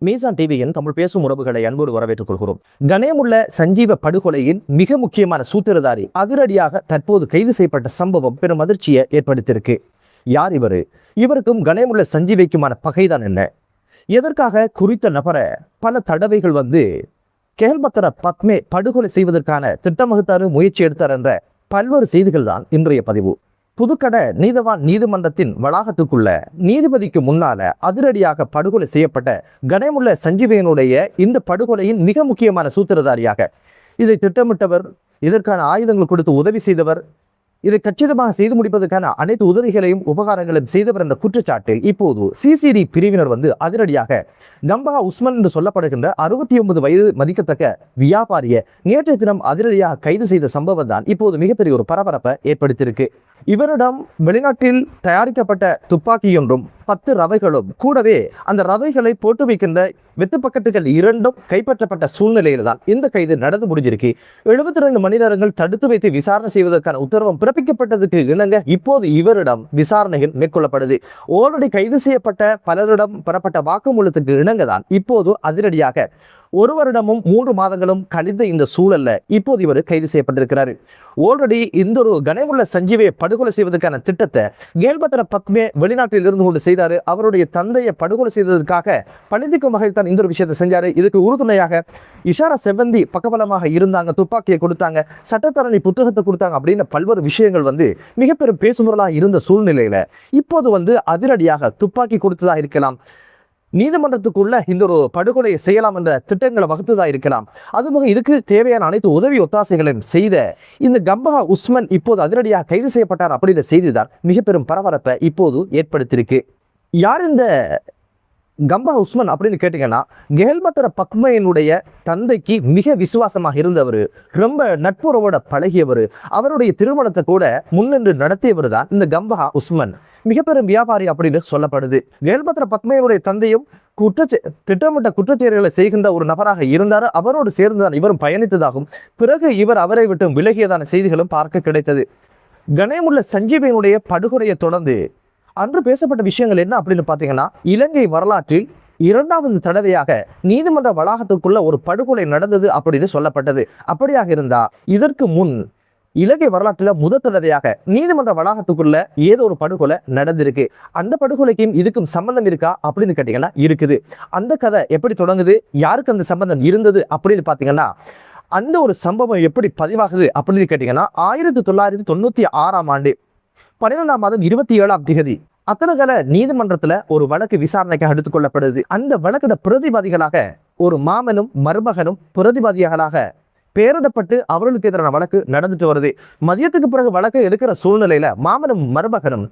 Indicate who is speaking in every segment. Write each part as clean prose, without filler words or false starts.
Speaker 1: மீசான் டிவியின் தமிழ் பேசும் உறவுகளை அன்போடு வரவேற்றுக் கொள்கிறோம். கணேமுல்ல சஞ்சீவ படுகொலையின் மிக முக்கியமான சூத்திரதாரி அதிரடியாக தற்போது கைது செய்யப்பட்ட சம்பவம் பெரும் அதிர்ச்சியை ஏற்படுத்தியிருக்கு. யார் இவர்? இவருக்கும் கணேமுல்ல சஞ்சீவிக்குமான பகைதான் என்ன? எதற்காக குறித்த நபரை பல தடவைகள் கேல்பத்திர பத்மே படுகொலை செய்வதற்கான திட்டம் வகுத்தாரு, முயற்சி எடுத்தார் என்ற பல்வேறு செய்திகள் தான் இன்றைய பதிவு. புதுக்கடை நீதவான் நீதிமன்றத்தின் வளாகத்துக்குள்ள நீதிபதிக்கு முன்னால அதிரடியாக படுகொலை செய்யப்பட்ட கணேமுல்ல சஞ்சீவியனுடைய இந்த படுகொலையின் மிக முக்கியமான சூத்திரதாரியாக, இதை திட்டமிட்டவர், இதற்கான ஆயுதங்கள் கொடுத்து உதவி செய்தவர், இதை கச்சிதமாக செய்து முடிப்பதற்கான அனைத்து உதவிகளையும் உபகாரங்களையும் செய்தவர் என்ற குற்றச்சாட்டில் இப்போது சிசிடி பிரிவினர் அதிரடியாக கம்பஹா உஸ்மான் என்று சொல்லப்படுகின்ற 69 வயது மதிக்கத்தக்க வியாபாரியை நேற்றைய தினம் அதிரடியாக கைது செய்த சம்பவம் தான் இப்போது மிகப்பெரிய ஒரு பரபரப்பை ஏற்படுத்தியிருக்கு. இவரிடம் வெளிநாட்டில் தயாரிக்கப்பட்ட துப்பாக்கி ஒன்றும் 10 ரவைகளும் கூடவே அந்த ரவைகளை போட்டு வைக்கின்ற வெத்து பக்கெட்டுகள் 2 கைப்பற்றப்பட்ட சூழ்நிலையில் தான் இந்த கைது நடந்து முடிஞ்சிருக்கு. 72 மணி நேரங்கள் தடுத்து வைத்து விசாரணை செய்வதற்கான உத்தரவும் பிறப்பிக்கப்பட்டதுக்கு இணங்க இப்போது இவரிடம் விசாரணைகள் மேற்கொள்ளப்படுது. ஆல்ரெடி கைது செய்யப்பட்ட பலரிடம் பெறப்பட்ட வாக்குமூலத்துக்கு இணங்க தான் இப்போது அதிரடியாக 1 வருடமும் 3 மாதங்களும் கழிந்த இந்த சூழல்ல இப்போது இவர் கைது செய்யப்பட்டிருக்கிறார். ஆல்ரெடி இந்த ஒரு கணேமுல்ல சஞ்சீவியை படுகொலை செய்வதற்கான திட்டத்தை கேல்பத்திர பத்மே வெளிநாட்டில் இருந்து கொண்டு செய்தாரு. அவருடைய தந்தையை படுகொலை செய்ததற்காக பணிதிக்கும் வகையில் தான் இந்த ஒரு விஷயத்தை செஞ்சாரு. இதுக்கு உறுதுணையாக இஷாரா செவ்வந்தி பக்கபலமாக இருந்தாங்க, துப்பாக்கியை கொடுத்தாங்க, சட்டத்தரணி புத்தகத்தை கொடுத்தாங்க அப்படின்னு பல்வேறு விஷயங்கள் மிகப்பெரும் பேசுமுறலாக இருந்த சூழ்நிலையில இப்போது அதிரடியாக துப்பாக்கி கொடுத்ததா இருக்கலாம், நீதிமன்றத்துக்குள்ள இந்த ஒரு படுகொலையை செய்யலாம் என்ற திட்டங்களை வகுத்ததா இருக்கலாம், அதுபோக இதுக்கு தேவையான அனைத்து உதவி ஒத்தாசைகளையும் செய்த இந்த கம்பஹா உஸ்மான் இப்போது அதிரடியாக கைது செய்யப்பட்டார் அப்படின்ற செய்திதான் மிக பெரும் பரபரப்பை இப்போது ஏற்படுத்தியிருக்கு. யார் இந்த கம்பஹா உஸ்மான் அப்படின்னு கேட்டீங்கன்னா, கேல்பத்திர பத்மையினுடைய தந்தைக்கு மிக விசுவாசமாக இருந்தவர், ரொம்ப நட்புறவோட பழகியவர், அவருடைய திருமணத்தை கூட முன்னின்று நடத்தியவர் தான் இந்த கம்பஹா உஸ்மான். மிக பெரும் வியாபாரி அப்படின்னு சொல்லப்படுது. கேல்பத்திர பத்மையினுடைய தந்தையும் திட்டமிட்ட குற்றச்செயல்களை செய்கின்ற ஒரு நபராக இருந்தார். அவரோடு சேர்ந்துதான் இவரும் பயணித்ததாகும். பிறகு இவர் அவரை விட்டு விலகியதான செய்திகளும் பார்க்க கிடைத்தது. கணேமுல்ல சஞ்சீவியினுடைய படுகொலையை தொடர்ந்து அன்று பேசப்பட்ட விஷயங்கள் என்ன அப்படின்னு பார்த்தீங்கன்னா, இலங்கை வரலாற்றில் 2வது தடவையாக நீதிமன்ற வளாகத்துக்குள்ள ஒரு படுகொலை நடந்தது அப்படின்னு சொல்லப்பட்டது. அப்படியாக இருந்தா இதற்கு முன் இலங்கை வரலாற்றில் முதல் தடவையாக நீதிமன்ற வளாகத்துக்குள்ள ஏதோ ஒரு படுகொலை நடந்திருக்கு. அந்த படுகொலைக்கும் இதுக்கும் சம்பந்தம் இருக்கா அப்படின்னு கேட்டீங்கன்னா இருக்குது. அந்த கதை எப்படி தொடங்குது, யாருக்கு அந்த சம்பந்தம் இருந்தது அப்படின்னு பார்த்தீங்கன்னா, அந்த ஒரு சம்பவம் எப்படி பதிவாகுது அப்படின்னு கேட்டீங்கன்னா, 1996ஆம் ஆண்டு 12ஆம் மாதம் 27ஆம் திகதி அத்தனகல நீதிமன்றத்துல ஒரு வழக்கு விசாரணைக்காக எடுத்துக்கொள்ளப்படுது. அந்த வழக்கோட பிரதிவாதிகளாக ஒரு மாமனும் மருமகனும் பிரதிவாதிகளாக பெயரிடப்பட்டு அவர்களுக்கு எதிரான வழக்கு நடந்துட்டு வருது. மதியத்துக்கு பிறகு வழக்கு எடுக்கிற சூழ்நிலையில மாமனும் மருமகனும்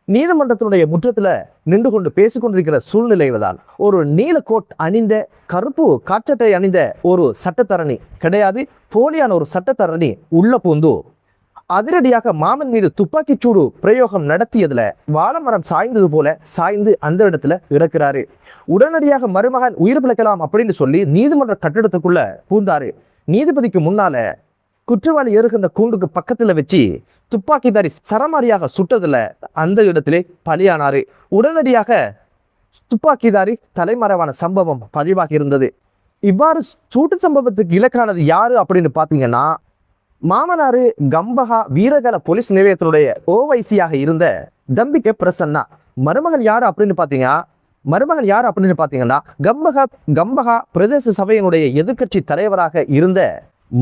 Speaker 1: நீதிமன்றத்தினுடைய முற்றத்துல நின்று கொண்டு பேசிக்கொண்டிருக்கிற சூழ்நிலையில தான் ஒரு நீல கோட் அணிந்த, கருப்பு காற்றட்டை அணிந்த ஒரு சட்டத்தரணி கிடையாது, போலியான ஒரு சட்டத்தரணி உள்ள பூந்து அதிரடியாக மாமன் மீது துப்பாக்கி சூடு பிரயோகம் நடத்தியதுல வாழைமரம் சாய்ந்தது போல சாய்ந்து அந்த இடத்துல இறக்கிறாரு. உடனடியாக மருமகன் உயிர் பிழைக்கலாம் அப்படின்னு சொல்லி நீதிமன்ற கட்டிடத்துக்குள்ள பூந்தாரு. நீதிபதிக்கு முன்னால குற்றவாளி ஏறுகின்ற கூண்டுக்கு பக்கத்துல வச்சு துப்பாக்கிதாரி சரமாரியாக சுட்டதுல அந்த இடத்திலே பலியானாரு. உடனடியாக துப்பாக்கிதாரி தலைமறைவான சம்பவம் பதிவாகி இருந்தது. இவ்வாறு சூட்டு சம்பவத்துக்கு இலக்கானது யாரு அப்படின்னு பாத்தீங்கன்னா, மாமனாரு கம்பஹா வீரகல போலீஸ் நிலையத்தினுடைய ஓவைசியாக இருந்த தம்பிக்க பிரசன்னா. மருமகன் யாரு அப்படின்னு பாத்தீங்கன்னா கம்பஹா பிரதேச சபையினுடைய எதிர்கட்சி தலைவராக இருந்த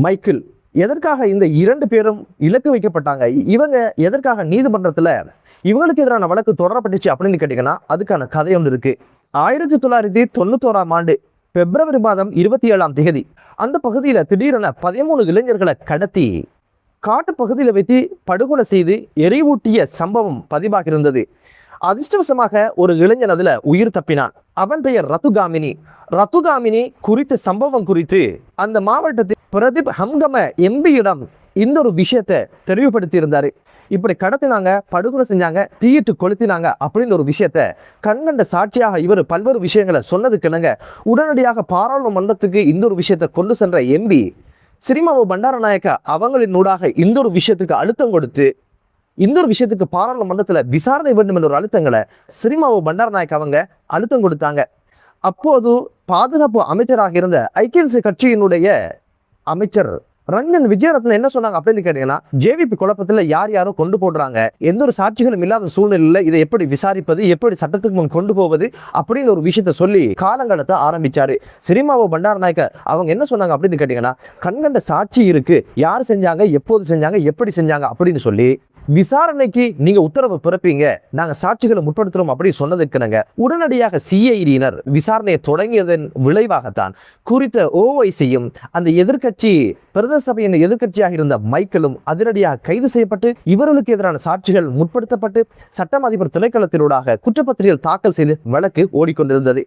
Speaker 1: மைக்கேல். எதற்காக இந்த 2 பேரும் இலக்கு வைக்கப்பட்டாங்க, இவங்க எதற்காக நீதிமன்றத்துல இவங்களுக்கு எதிரான வழக்கு தொடரப்பட்டுச்சு அப்படின்னு கேட்டீங்கன்னா, அதுக்கான கதை ஒன்று இருக்கு. 1991ஆம் ஆண்டு பிப்ரவரி மாதம் 27ஆம் திகதி அந்த பகுதியில் திடீரென 13 இளைஞர்களை கடத்தி காட்டு பகுதியில் வைத்து படுகொலை செய்து எரிவூட்டிய சம்பவம் பதிவாக இருந்தது. அதிர்ஷ்டவசமாக ஒரு இளைஞன் அதுல உயிர் தப்பினான். அவன் பெயர் ரத்துகாமினி குறித்த சம்பவம் குறித்து அந்த மாவட்டத்தில் பிரதீப் ஹம்கம எம்பியிடம் இந்த ஒரு விஷயத்தை தெளிவுபடுத்தி இருந்தாரு. இப்படி கடத்தினாங்க, படுகொலை செஞ்சாங்க, தீயிட்டு கொளுத்தினாங்க அப்படின்னு ஒரு விஷயத்த கண்கண்ட சாட்சியாக இவர் பல்வேறு விஷயங்களை சொன்னதுக்கிணங்க உடனடியாக பாராளுமன்றத்துக்கு இந்த ஒரு விஷயத்தை கொண்டு சென்ற எம்பி சிறிமாவு பண்டாரநாயக்க அவங்களின் ஊடாக இந்த ஒரு விஷயத்துக்கு அழுத்தம் கொடுத்து இந்த ஒரு விஷயத்துக்கு பாராளுமன்றத்தில் விசாரணை வேண்டும் என்ற ஒரு அழுத்தங்களை சிறிமாவு பண்டாரநாயக்க அவங்க அழுத்தம் கொடுத்தாங்க. அப்போது பாதுகாப்பு அமைச்சராக இருந்த ஐக்கிய தேசிய கட்சியினுடைய அமைச்சர் ரஞ்சன் விஜயரத்ன என்ன சொன்னாங்க அப்படின்னு கேட்டீங்கன்னா, ஜேவிபி குழப்பத்தில் யார் யாரோ கொண்டு போடுறாங்க, எந்த ஒரு சாட்சிகளும் இல்லாத சூழ்நிலையில் இதை எப்படி விசாரிப்பது, எப்படி சட்டத்துக்கு முன் கொண்டு போவது அப்படின்னு ஒரு விஷயத்த சொல்லி காலங்கடத்த ஆரம்பிச்சாரு. சிறிமாவோ பண்டாரநாயக்க அவங்க என்ன சொன்னாங்க அப்படின்னு கேட்டீங்கன்னா, கண்கண்ட சாட்சி இருக்கு, யார் செஞ்சாங்க, எப்போது செஞ்சாங்க, எப்படி செஞ்சாங்க அப்படின்னு சொல்லி விசாரணைக்கு நீங்க உத்தரவு பிறப்பீங்க, நாங்க சாட்சிகளை முற்படுத்துறோம் அப்படின்னு சொன்னதுக்குனங்க உடனடியாக சிஐடியினர் விசாரணையை தொடங்கியதன் விளைவாகத்தான் குறித்த ஓவைசியும் அந்த எதிர்கட்சி பிரதேச சபையின் எதிர்கட்சியாக இருந்த மைக்கேலும் அதிரடியாக கைது செய்யப்பட்டு இவர்களுக்கு எதிரான சாட்சிகள் முற்படுத்தப்பட்டு சட்டம் அதிபர் திணைக்களத்தினூடாக குற்றப்பத்திரிகைகள் தாக்கல் செய்து வழக்கு ஓடிக்கொண்டிருந்தது.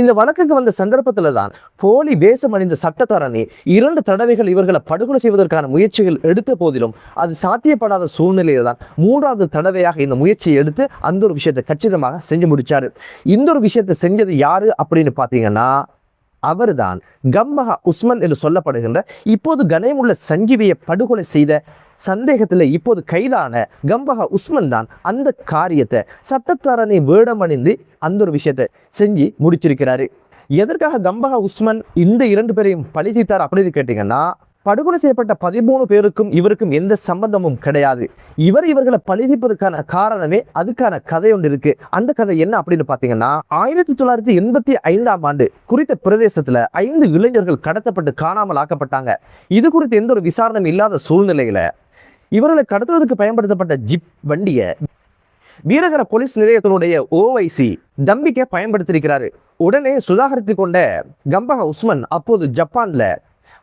Speaker 1: இந்த வழக்குக்கு வந்த சந்தர்ப்பத்தில் தான் போலி வேஷம் அணிந்த சட்டத்தரணி 2 தடவைகள் இவர்களை படுகொலை செய்வதற்கான முயற்சிகள் எடுத்த போதிலும் அது சாத்தியப்படாத சூழ்நிலையில் தான் 3வது தடவையாக இந்த முயற்சியை எடுத்து அந்த ஒரு விஷயத்தை கச்சிதமாக செஞ்சு முடிச்சாரு. இந்த ஒரு விஷயத்தை செஞ்சது யாரு அப்படின்னு பார்த்தீங்கன்னா, அவர்தான் கம்பஹா உஸ்மான் என்று சொல்லப்படுகின்ற இப்போது கனேமுள்ள சஞ்சீவியை படுகொலை செய்த சந்தேகத்தில் இப்போது கைதான கம்பஹா உஸ்மான் தான் அந்த காரியத்தை சட்டத்தரணி வேடமணிந்து அந்த ஒரு விஷயத்தை செஞ்சு முடிச்சிருக்கிறாரு. எதற்காக கம்பஹா உஸ்மான் இந்த 2 பேரையும் பழி தீர்த்தார் அப்படின்னு கேட்டீங்கன்னா, படுகொலை செய்யப்பட்ட 13 பேருக்கும் இவருக்கும் எந்த சம்பந்தமும் கிடையாது. இவர்களை பழிதீர்ப்பதற்கான காரணமே அதுக்கான கதை ஒன்று இருக்கு. அந்த கதை என்ன அப்படின்னு பார்த்தீங்கன்னா, 1985ஆம் ஆண்டு குறித்த பிரதேசத்துல 5 இளைஞர்கள் கடத்தப்பட்டு காணாமல் ஆக்கப்பட்டாங்க. இது குறித்து எந்த ஒரு விசாரணையும் இல்லாத சூழ்நிலையில இவர்களை கடத்துவதற்கு பயன்படுத்தப்பட்ட ஜிப் வண்டியை வீரகர போலீஸ் நிலையத்தினுடைய ஓவைசி தம்பிக்க பயன்படுத்தியிருக்கிறாரு. உடனே சுதாகரித்து கொண்ட கம்பஹா உஸ்மான் அப்போது ஜப்பான்ல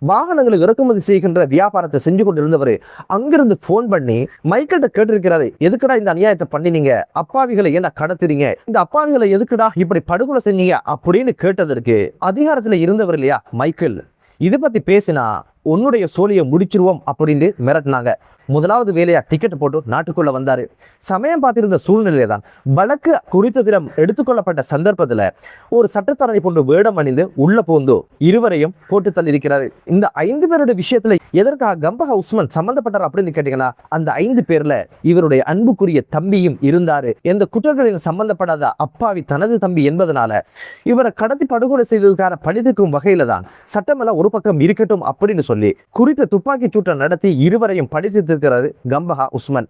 Speaker 1: வாகனங்களுக்கு இறக்குமதி செய்கின்ற வியாபாரத்தை செஞ்சு கொண்டிருந்தவர் அங்கிருந்து போன் பண்ணி மைக்கிட்ட கேட்டிருக்கிறாரு, எதுக்குடா இந்த அநியாயத்தை பண்ணினீங்க, அப்பாவிகளை ஏன்னா கடத்துறீங்க, இந்த அப்பாவிகளை எதுக்குடா இப்படி படுகொலை செஞ்சீங்க அப்படின்னு கேட்டதற்கு அதிகாரத்துல இருந்தவர் இல்லையா மைக்கேல், இதை பத்தி பேசினா உன்னுடைய சோழியை முடிச்சிருவோம் அப்படின்னு மிரட்டினாங்க. முதலாவது வேலையா டிக்கெட் போட்டு நாட்டுக்குள்ள வந்தாரு. சமயம் பார்த்திருந்த சூழ்நிலை தான் வழக்கு குறித்த தினம் எடுத்துக்கொள்ளப்பட்ட சந்தர்ப்பத்தில் ஒரு சட்டத்தரணி போன்று வேடம் அணிந்து உள்ள போந்து இருவரையும் போட்டு தள்ளி இருக்கிறாரு. இந்த 5 பேருடைய விஷயத்துல எதற்காக கம்பஹா உஸ்மான் சம்பந்தப்பட்டார் அப்படின்னு கேட்டீங்கன்னா, அந்த 5 பேர்ல இவருடைய அன்புக்குரிய தம்பியும் இருந்தாரு. எந்த குற்றங்களில் சம்பந்தப்படாத அப்பாவி தனது தம்பி என்பதனால இவரை கடத்தி படுகொலை செய்ததற்கான பழிதுக்கும் வகையில தான் சட்டமெல்லாம் ஒரு பக்கம் இருக்கட்டும் அப்படின்னு சொல்லி குறித்த துப்பாக்கி சூட்டை நடத்தி இருவரையும் பழித்து கம்பஹா உஸ்மான்.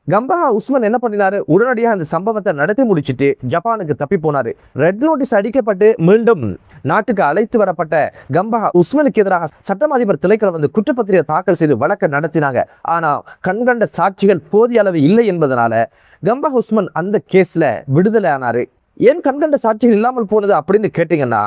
Speaker 1: கம்பஹா உஸ்மான் என்ன பண்ணினாரு, உடனடியாக அந்த சம்பவத்தை நடத்தி முடிச்சுட்டு ஜப்பானுக்கு தப்பி போனாரு. ரெட் நோட்டீஸ் அடிக்கப்பட்டு மீண்டும் நாட்டுக்கு அழைத்து வரப்பட்ட கம்பஹா உஸ்மானுக்கு எதிராக சட்டம் அதிபர் திணைக்களம் வந்து குற்றப்பத்திரிகை தாக்கல் செய்து வழக்கை நடத்தினாங்க. ஆனா கண்கண்ட சாட்சிகள் போதிய அளவு இல்லை என்பதனால கம்பஹா உஸ்மான் அந்த கேஸ்ல விடுதலை ஆனாரு. ஏன் கண்கண்ட சாட்சிகள் இல்லாமல் போனது அப்படின்னு கேட்டீங்கன்னா,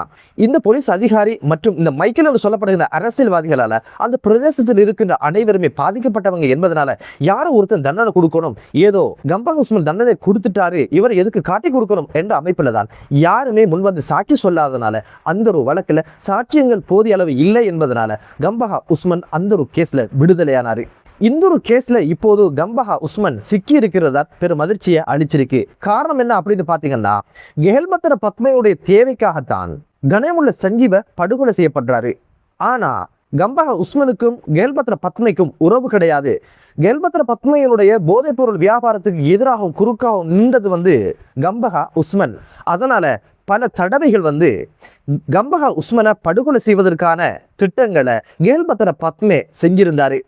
Speaker 1: இந்த போலீஸ் அதிகாரி மற்றும் இந்த மைக்கேல் என்று சொல்லப்படுகிற அரசியல்வாதிகளால அந்த பிரதேசத்தில் இருக்கின்ற அனைவருமே பாதிக்கப்பட்டவங்க என்பதனால யாரும் ஒருத்தர் தண்டனை கொடுக்கணும், ஏதோ கம்பஹா உஸ்மான் தண்டனை கொடுத்துட்டாரு இவர் எதுக்கு காட்டி கொடுக்கணும் என்ற அமைப்பில் தான் யாருமே முன்வந்து சாட்சி சொல்லாதனால அந்த ஒரு வழக்கில் சாட்சியங்கள் போதிய அளவு இல்லை என்பதனால கம்பஹா உஸ்மான் அந்த ஒரு கேஸ்ல விடுதலையானாரு. இந்த ஒரு கேஸ்ல இப்போது கம்பஹா உஸ்மான் சிக்கி இருக்கிறதா பெரும் அதிர்ச்சியை அளிச்சிருக்கு. காரணம் என்ன அப்படின்னு பாத்தீங்கன்னா, கெஹல்பத்ர பத்மையுடைய தேவைக்காகத்தான் கனேமுள்ள சஞ்சீவ படுகொலை செய்யப்படுறாரு. ஆனா கம்பஹா உஸ்மானுக்கும் கெஹல்பத்ர பத்மைக்கும் உறவு கிடையாது. கெஹல்பத்ர பத்மையினுடைய போதைப் பொருள் வியாபாரத்துக்கு எதிராகவும் குறுக்காகவும் நின்றது கம்பஹா உஸ்மான். அதனால பல தடவைகள் கம்பஹா உஸ்மானை படுகொலை செய்வதற்கான திட்டங்களை கெஹல்பத்ர பத்மே செஞ்சிருந்தாரு.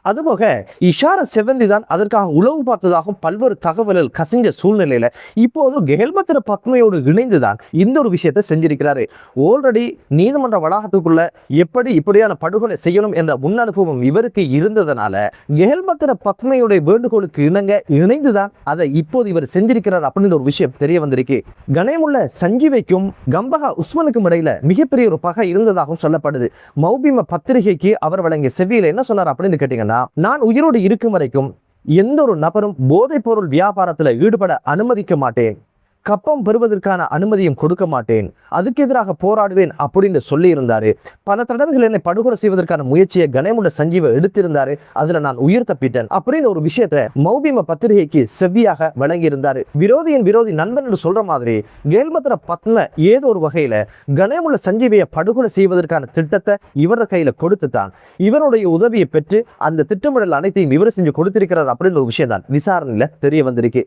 Speaker 1: அதுபோக இஷார செவந்தி தான் அதற்காக உளவு பார்த்ததாகவும் பல்வேறு தகவல்கள் கசிஞ்ச சூழ்நிலையில இப்போது கெஹல்பத்ர பத்மையோடு இணைந்துதான் இந்த ஒரு விஷயத்தை செஞ்சிருக்கிறாரு. ஆல்ரெடி நீதிமன்ற வளாகத்துக்குள்ள இப்படியான படுகொலை செய்யணும் என்ற முன் அனுபவம் இவருக்கு இருந்ததனால கெஹல்பத்ர பத்மையுடைய வேண்டுகோளுக்கு இணைந்துதான் அதை இப்போது இவர் செஞ்சிருக்கிறார் அப்படின்னு ஒரு விஷயம் தெரிய வந்திருக்கு. கனேமுள்ள சஞ்சீவைக்கும் கம்பஹா உஸ்மானுக்கும் இடையில மிகப்பெரிய ஒரு பகை இருந்ததாகவும் சொல்லப்படுது. மௌபிம பத்திரிகைக்கு அவர் வழங்கிய செவியில என்ன சொன்னார் அப்படின்னு கேட்டீங்கன்னா, நான் உயிரோடு இருக்கும் வரைக்கும் எந்த ஒரு நபரும் போதைப் பொருள் வியாபாரத்தில் ஈடுபட அனுமதிக்க மாட்டேன், கப்பம் பெறுவதற்கான அனுமதியும் கொடுக்க மாட்டேன், அதுக்கு எதிராக போராடுவேன் அப்படின்னு சொல்லி இருந்தாரு. பல தடவைகள் என்னை படுகொலை செய்வதற்கான முயற்சியை கனேமுள்ள சஞ்சீவை எடுத்திருந்தாரு. அதுல நான் உயிர் தப்பிட்டேன் அப்படின்னு ஒரு விஷயத்தை மௌபிம பத்திரிகைக்கு செவ்வியாக வழங்கியிருந்தாரு. விரோதியின் விரோதி நண்பன் என்று சொல்ற மாதிரி கெஹல்பத்ர பத்ம ஏதோ ஒரு வகையில கனேமுள்ள சஞ்சீவையை படுகொலை செய்வதற்கான திட்டத்தை இவர கையில கொடுத்துத்தான் இவருடைய உதவியை பெற்று அந்த திட்டமிடல் அனைத்தையும் இவர் செஞ்சு கொடுத்திருக்கிறார் அப்படின்னு ஒரு விஷயம் தான் விசாரணையில தெரிய வந்திருக்கு.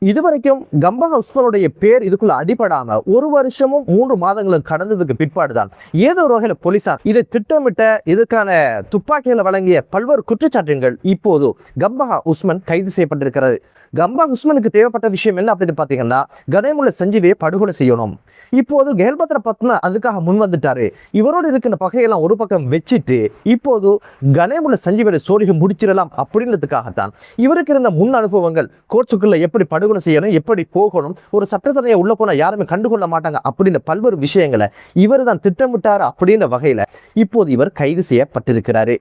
Speaker 1: இதுவரைக்கும் கம்பஹா உஸ்மானுடைய பேர் இதுக்குள்ள அடிபடாம 1 வருஷமும் 3 மாதங்களும் கடந்ததுக்கு பிற்பாடுதான் ஏதோ ஒரு வகையில் போலீசார் இதை திட்டமிட்ட இதற்கான துப்பாக்கிகளை வழங்கிய பல்வேறு குற்றச்சாட்டுகள் இப்போது கம்பஹா உஸ்மான் கைது செய்யப்பட்டிருக்கிறது. கம்பஹா உஸ்மானுக்கு தேவைப்பட்ட விஷயம் என்ன அப்படின்னு பார்த்தீங்கன்னா, கனேமுல்ல சஞ்சீவியை படுகொலை செய்யணும். இப்போது கெஹல்பத்ர பத்ம அதுக்காக முன் வந்துட்டாரு. இவரோடு இருக்கிற பகையெல்லாம் ஒரு பக்கம் வச்சுட்டு இப்போது கனேமுல்ல சஞ்சீவியோட சோழிகை முடிச்சிடலாம் அப்படின்றதுக்காகத்தான் இவருக்கு இருந்த முன் அனுபவங்கள், கோர்ட்ஸுக்குள்ள எப்படி படுகொலை செய்யணும், எப்படி போகணும், ஒரு சட்டத்தனையை உள்ள போனா யாருமே கண்டுகொள்ள மாட்டாங்க அப்படின்ற பல்வேறு விஷயங்களை இவர் தான் திட்டமிட்டார் அப்படின்ற வகையில இப்போது இவர் கைது செய்யப்பட்டிருக்கிறாரு.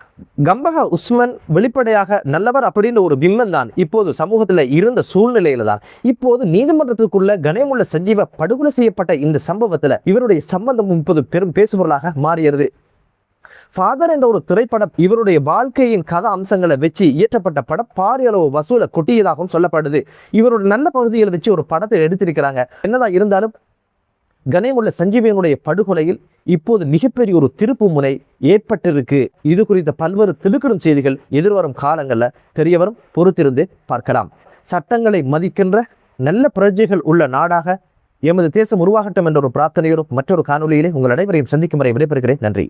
Speaker 1: கம்பஹா உஸ்மான் வெளிப்படையாக நல்லவர் அப்படின்ற ஒரு பிம்பம் தான் இப்போது சமூகத்தில் இருந்த சூழ்நிலையில தான் இப்போது நீதிமன்றத்துக்குள்ள கனேமுல்ல சஞ்சீவ படுகொலை செய்யப்பட்ட இந்த சம்பவத்தில் இவருடைய சம்பந்தம் இப்போது பெரும் பேசுபொருளாக மாறியது. ஃபாதர் என்ற ஒரு திரைப்படம் இவருடைய வாழ்க்கையின் கதை அம்சங்களை வச்சு இயற்றப்பட்ட படம் பாரிய அளவு வசூலை கொட்டியதாகவும் சொல்லப்படுது. இவருடைய நல்ல பகுதிகளை வச்சு ஒரு படத்தை எடுத்திருக்கிறாங்க. என்னதான் இருந்தாலும் கனேமுல்ல சஞ்சீவியனுடைய படுகொலையில் இப்போது மிகப்பெரிய ஒரு திருப்பு முனை ஏற்பட்டிருக்கு. இது குறித்த பல்வேறு திடுக்கிடும் செய்திகள் எதிர்வரும் காலங்களில் தெரியவரும், பொறுத்திருந்து பார்க்கலாம். சட்டங்களை மதிக்கின்ற நல்ல பிரஜைகள் உள்ள நாடாக எமது தேசம் உருவாகட்டும் என்ற ஒரு பிரார்த்தனையோடும் மற்றொரு காணொலியிலே உங்கள் அனைவரையும் சந்திக்கும் வரை விடைபெறுகிறேன். நன்றி.